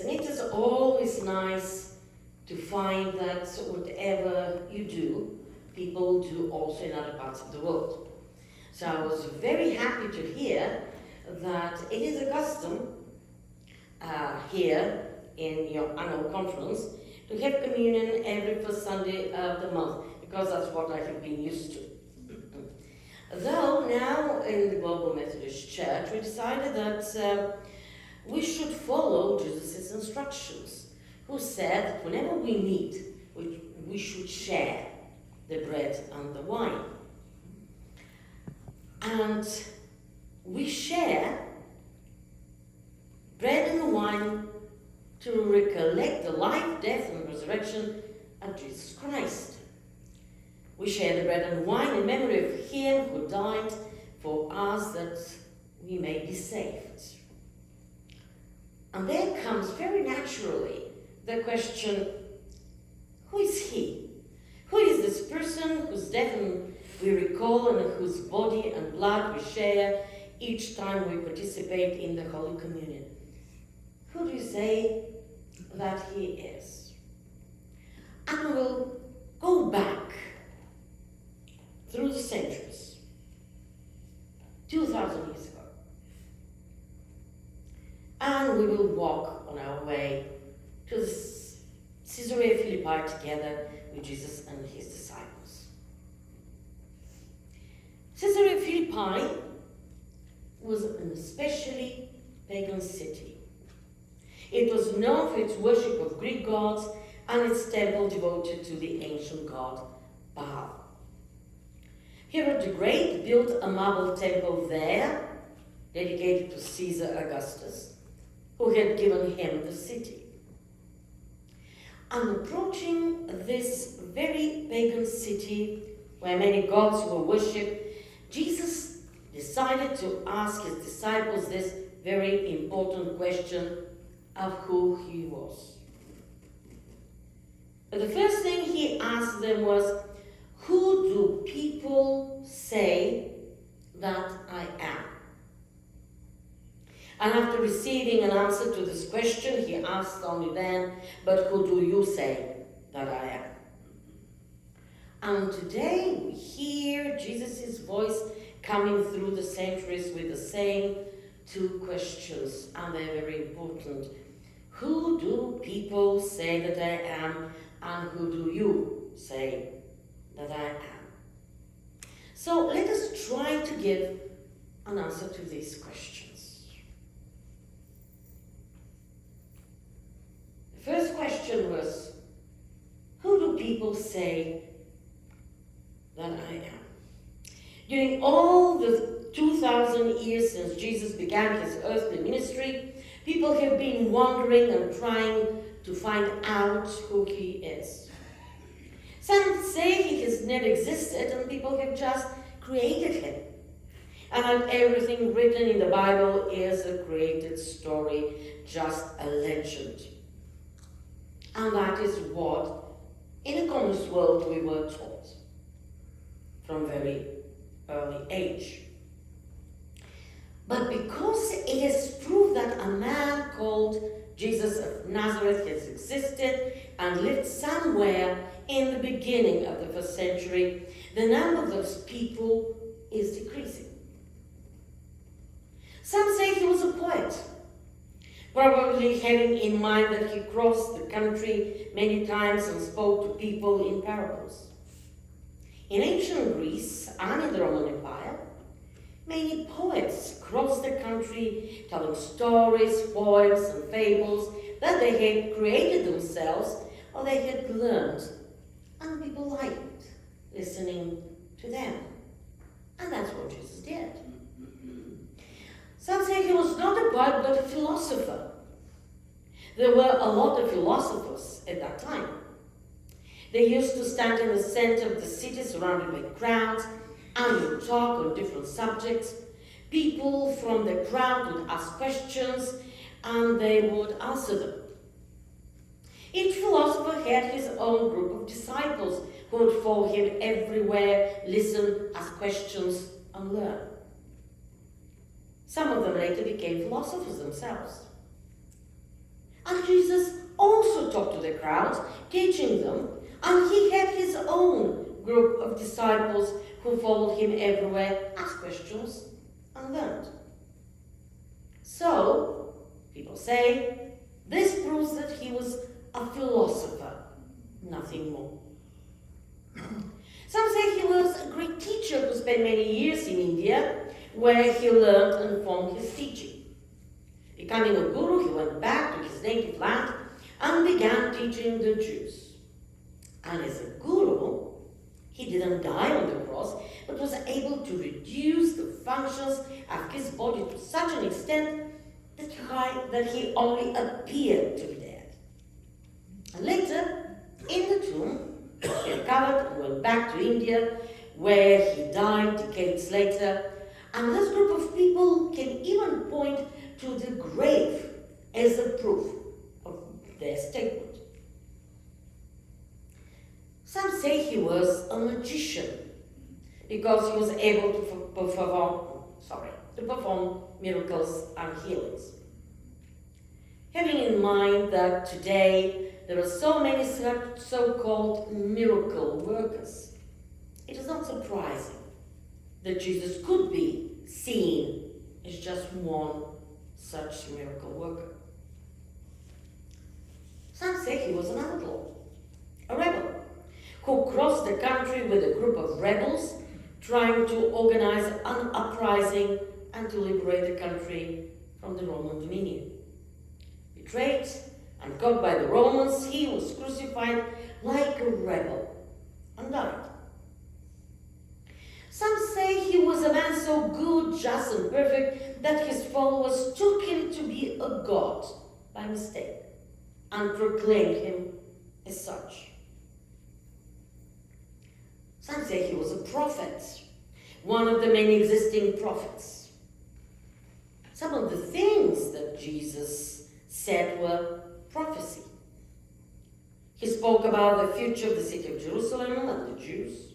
place. And it is always nice to find that whatever you do, people do also in other parts of the world. So I was very happy to hear that it is a custom here in your annual conference to have communion every first Sunday of the month, because that's what I have been used to. Though now in the Global Methodist Church we decided that we should follow Jesus' instructions, who said that whenever we meet, we should share the bread and the wine. And we share bread and wine to recollect the life, death, and resurrection of Jesus Christ. We share the bread and wine in memory of Him who died for us that we may be saved. And there comes very naturally the question, who is He? Who is this person whose death we recall and whose body and blood we share each time we participate in the Holy Communion? Who do you say that He is? And we'll go back through the centuries, 2,000 years ago. And we will walk on our way to Caesarea Philippi together with Jesus and His disciples. Caesarea Philippi was an especially pagan city. It was known for its worship of Greek gods and its temple devoted to the ancient god Baal. Herod the Great built a marble temple there, dedicated to Caesar Augustus, who had given him the city. And approaching this very pagan city, where many gods were worshipped, Jesus decided to ask His disciples this very important question of who He was. But the first thing He asked them was, who do people say that I am? And after receiving an answer to this question, He asked only then, but who do you say that I am? And today we hear Jesus' voice coming through the centuries with the same two questions, and they're very important. Who do people say that I am, and who do you say that I am? So let us try to give an answer to these questions. The first question was, who do people say that I am? During all the 2,000 years since Jesus began His earthly ministry, people have been wondering and trying to find out who He is. Some say He has never existed and people have just created Him. And that everything written in the Bible is a created story, just a legend. And that is what, in a communist world, we were taught from very early age. But because it is proved that a man called Jesus of Nazareth has existed and lived somewhere in the beginning of the first century, the number of those people is decreasing. Some say he was a poet, probably having in mind that he crossed the country many times and spoke to people in parables. In ancient Greece and in the Roman Empire, many poets crossed the country telling stories, poems, and fables that they had created themselves or they had learned, and people liked listening to them. And that's what Jesus did. Some say he was not a poet but a philosopher. There were a lot of philosophers at that time. They used to stand in the center of the city surrounded by crowds and would talk on different subjects. People from the crowd would ask questions and they would answer them. Each philosopher had his own group of disciples who would follow him everywhere, listen, ask questions, and learn. Some of them later became philosophers themselves. And Jesus also talked to the crowds, teaching them, and he had his own group of disciples who followed him everywhere, asked questions, and learned. So, people say, this proves that he was a philosopher, nothing more. Some say he was a great teacher who spent many years in India, where he learned and formed his teaching. Becoming a guru, he went back to his native land and began teaching the Jews. And as a guru, he didn't die on the cross, but was able to reduce the functions of his body to such an extent that he only appeared to be dead. And later, in the tomb, he recovered and went back to India, where he died decades later. And this group of people can even point to the grave as a proof of their statement. Some say he was a magician because he was able to perform miracles and healings. Having in mind that today there are so many so-called miracle workers, it is not surprising that Jesus could be seen as just one such miracle worker. Some say he was an outlaw, a rebel, who crossed the country with a group of rebels trying to organize an uprising and to liberate the country from the Roman dominion. Betrayed and caught by the Romans, he was crucified like a rebel and died. Some say he was a man so good, just, and perfect that his followers took him to be a god by mistake and proclaimed him as such. Some say he was a prophet, one of the many existing prophets. Some of the things that Jesus said were prophecy. He spoke about the future of the city of Jerusalem and the Jews.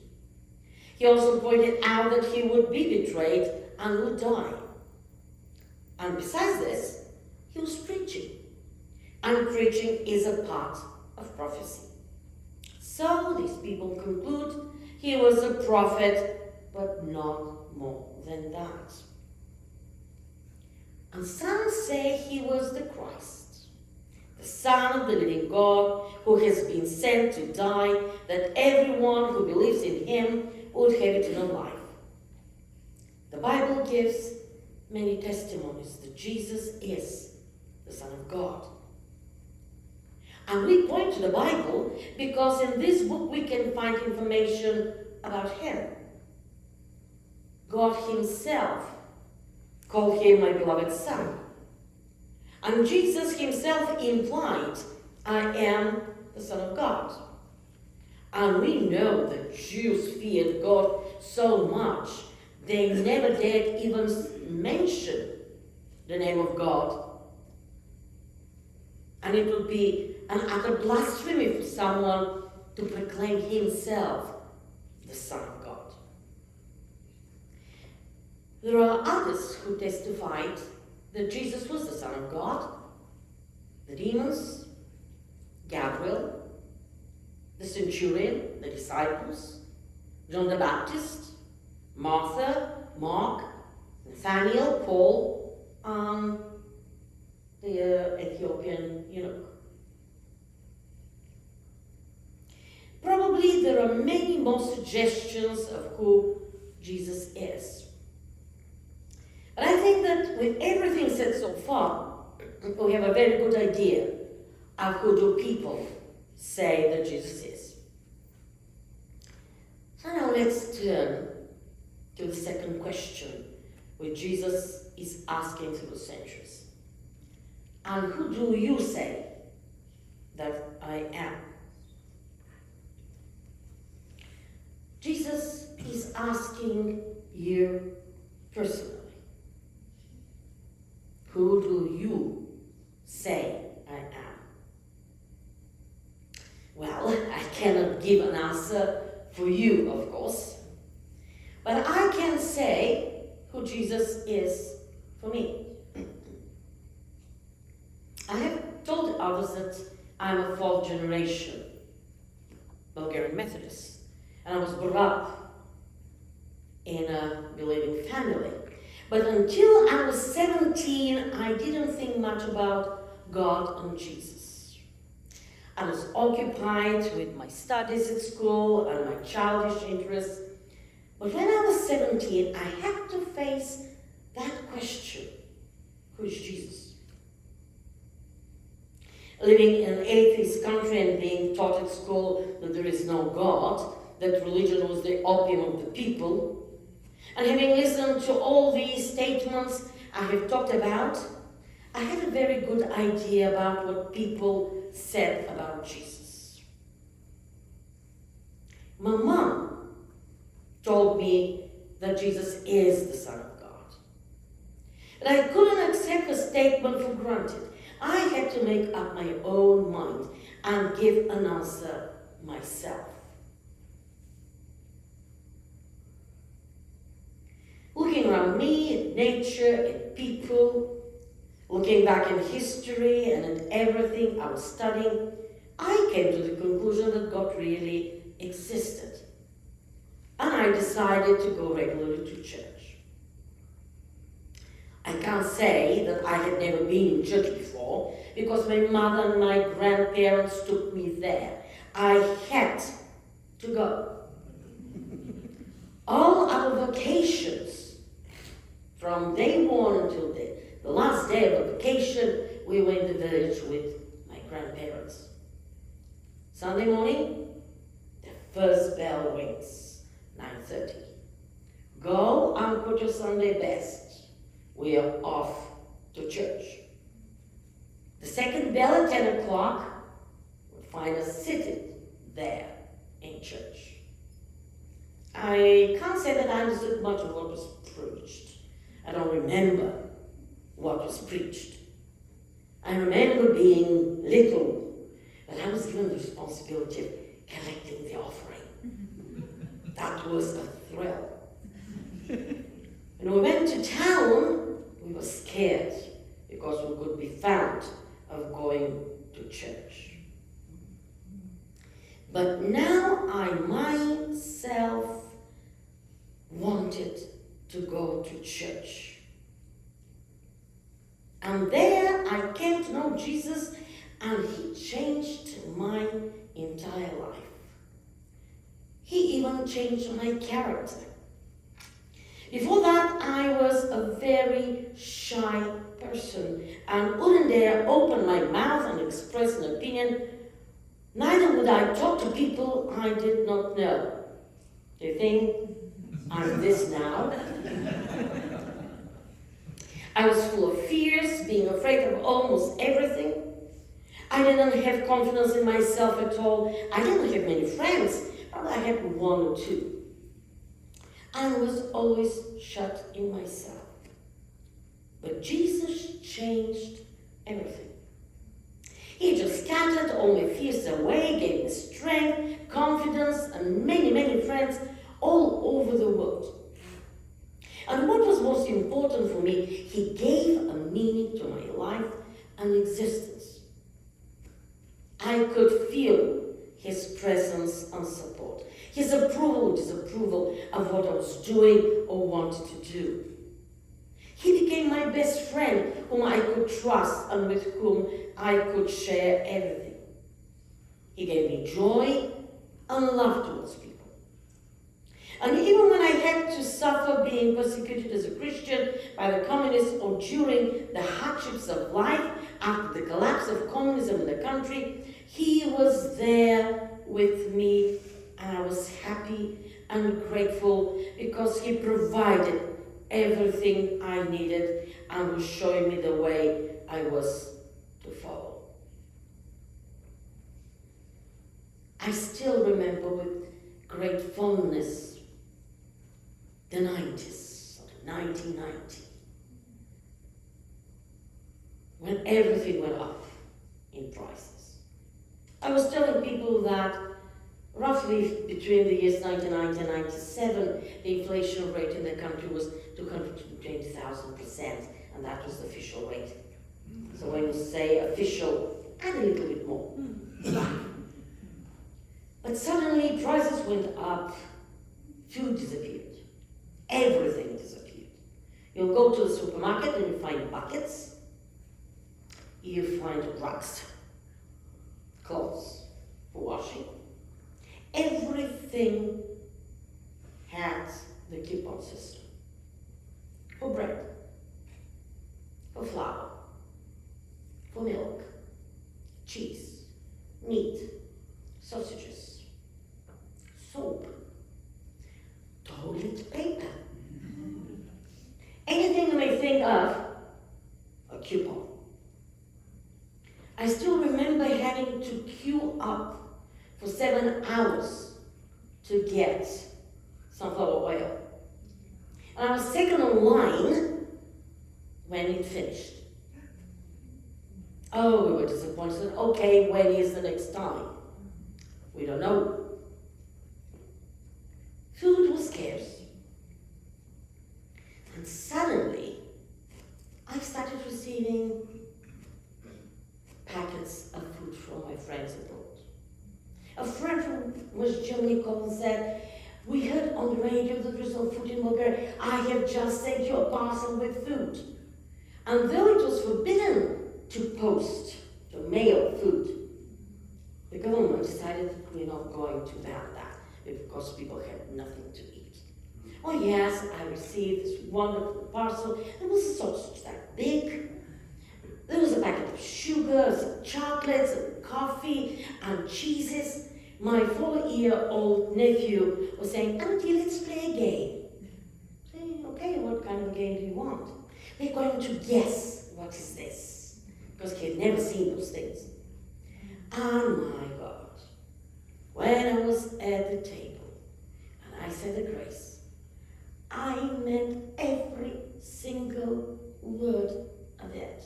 He also pointed out that he would be betrayed and would die. And besides this, he was preaching. And preaching is a part of prophecy. So these people conclude he was a prophet, but not more than that. And some say he was the Christ, the Son of the living God, who has been sent to die, that everyone who believes in him would have eternal life. The Bible gives many testimonies that Jesus is the Son of God. And we point to the Bible because in this book we can find information about him. God himself called him my beloved Son. And Jesus himself implied, I am the Son of God. And we know that Jews feared God so much, they never dared even mention the name of God. And it would be an utter blasphemy for someone to proclaim himself the Son of God. There are others who testified that Jesus was the Son of God: the demons, Gabriel, the centurion, the disciples, John the Baptist, Martha, Mark, Nathaniel, Paul, and the Ethiopian eunuch. Probably there are many more suggestions of who Jesus is. But I think that with everything said so far, we have a very good idea of who do people say that Jesus is. So now let's turn to the second question, which Jesus is asking through the centuries. And who do you say that I am? Jesus is asking you personally. Who do you say I am? Well, I cannot give an answer for you, of course, but I can say who Jesus is for me. I have told our others that I'm a fourth generation Bulgarian Methodist. And I was brought up in a believing family. But until I was 17, I didn't think much about God and Jesus. I was occupied with my studies at school and my childish interests. But when I was 17, I had to face that question: who is Jesus? Living in an atheist country and being taught at school that there is no God, that religion was the opium of the people, and having listened to all these statements I have talked about, I had a very good idea about what people said about Jesus. My mom told me that Jesus is the Son of God. But I couldn't accept her statement for granted. I had to make up my own mind and give an answer myself. Looking around me, at nature, at people, looking back in history and at everything I was studying, I came to the conclusion that God really existed. And I decided to go regularly to church. I can't say that I had never been in church before, because my mother and my grandparents took me there. I had to go. All our vacations, from day one until the last day of the vacation, we were in the village with my grandparents. Sunday morning, the first bell rings, 9:30. Go and put your Sunday best. We are off to church. The second bell at 10 o'clock will find us sitting there in church. I can't say that I understood much of what was preached. I don't remember what was preached. I remember being little, but I was given the responsibility of collecting the offering. That was a thrill. When we went to town, we were scared because we could be found of going to church. But now I myself wanted to go to church. And there I came to know Jesus, and he changed my entire life. He even changed my character. Before that, I was a very shy person and wouldn't dare open my mouth and express an opinion. Neither would I talk to people I did not know. Do you think I'm this now? I was full of fears, being afraid of almost everything. I didn't have confidence in myself at all. I didn't have many friends, but I had one or two. I was always shut in myself. But Jesus changed everything. He just scattered all my fears away, gave me strength, confidence, and many, many friends all over the world. And what was most important for me, he gave a meaning to my life and existence. I could feel his presence and support, his approval or disapproval of what I was doing or wanted to do. He became my best friend, whom I could trust and with whom I could share everything. He gave me joy and love towards people. And even when I had to suffer being persecuted as a Christian by the communists, or during the hardships of life after the collapse of communism in the country, he was there with me, and I was happy and grateful because he provided everything I needed and was showing me the way I was to follow. I still remember with great fondness the 90s, 1990, when everything went up in prices. I was telling people that roughly between the years 1990 and 1997, the inflation rate in the country was 220,000%, and that was the official rate. So when you say official add a little bit more. But suddenly prices went up, food disappeared, everything disappeared. You'll go to the supermarket and you find buckets, you find rugs, clothes for washing. Everything had the coupon system. For bread, for flour, for milk, cheese, meat, sausages, soap, toilet paper. Anything you may think of, a coupon. I still remember having to queue up for 7 hours to get sunflower oil. And I was second in line when it finished. Oh, we were disappointed. Okay, when is the next time? We don't know. Food was scarce. And suddenly, I started receiving packets of food from my friends abroad. A friend from West Germany called and said, "We heard on the radio that there is no food in Bulgaria. I have just sent you a parcel with food." And though it was forbidden to post, to mail food, the government decided that we're not going to ban that because people had nothing to eat. Oh yes, I received this wonderful parcel. There was a sausage that big. There was a packet of sugar, some chocolates, and coffee, and cheeses. My 4-year-old nephew was saying, "Auntie, let's play a game." Saying, "Okay, what kind of a game do you want?" We're going to guess what is this, because he had never seen those things. And my God, when I was at the table and I said the grace, I meant every single word of it.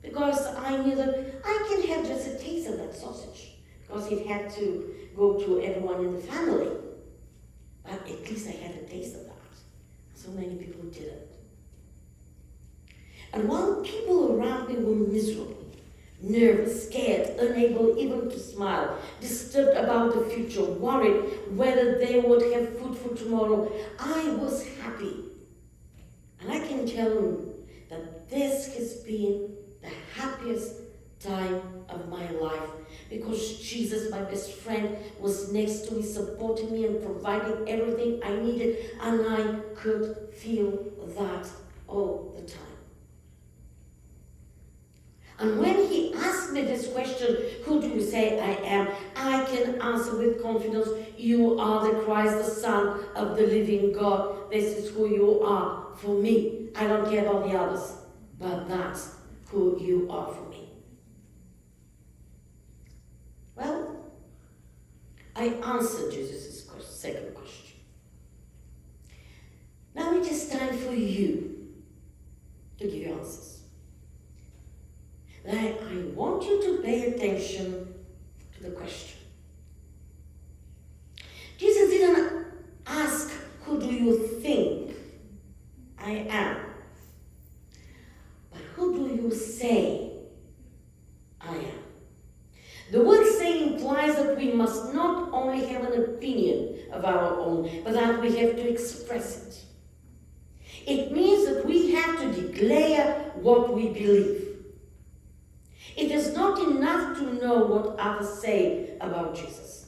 Because I knew that I can have just a taste of that sausage, because it had to go to everyone in the family. But at least I had a taste of that. So many people didn't. And while people around me were miserable, nervous, scared, unable even to smile, disturbed about the future, worried whether they would have food for tomorrow, I was happy. And I can tell you that this has been the happiest time of my life, because Jesus, my best friend, was next to me, supporting me and providing everything I needed, and I could feel that all the time. And when he asked me this question, "Who do you say I am?" I can answer with confidence, "You are the Christ, the Son of the living God. This is who you are for me. I don't care about the others, but that's who you are for me." Well, I answered Jesus' second question. Now it is time for you to give your answers. I want you to pay attention to the question. Jesus didn't ask, "Who do you think I am?" But who do you say I am? The word "say" implies that we must not only have an opinion of our own, but that we have to express it. It means that we have to declare what we believe. It is not enough to know what others say about Jesus,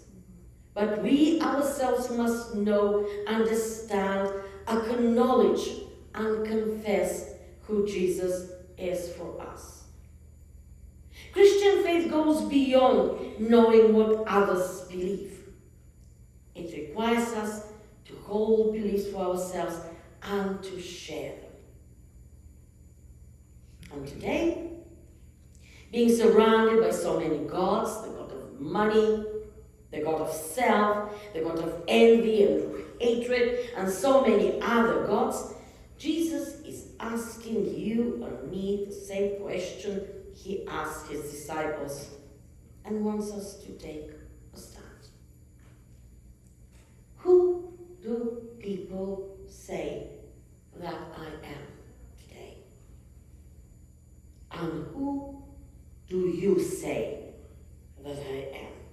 but we ourselves must know, understand, acknowledge, and confess who Jesus is for us. Christian faith goes beyond knowing what others believe. It requires us to hold beliefs for ourselves and to share them. And today, being surrounded by so many gods, the god of money, the god of self, the god of envy and hatred, and so many other gods, Jesus is asking you and me the same question he asked his disciples, and wants us to take a stand. Who do people say that I am today? And who do you say that I am?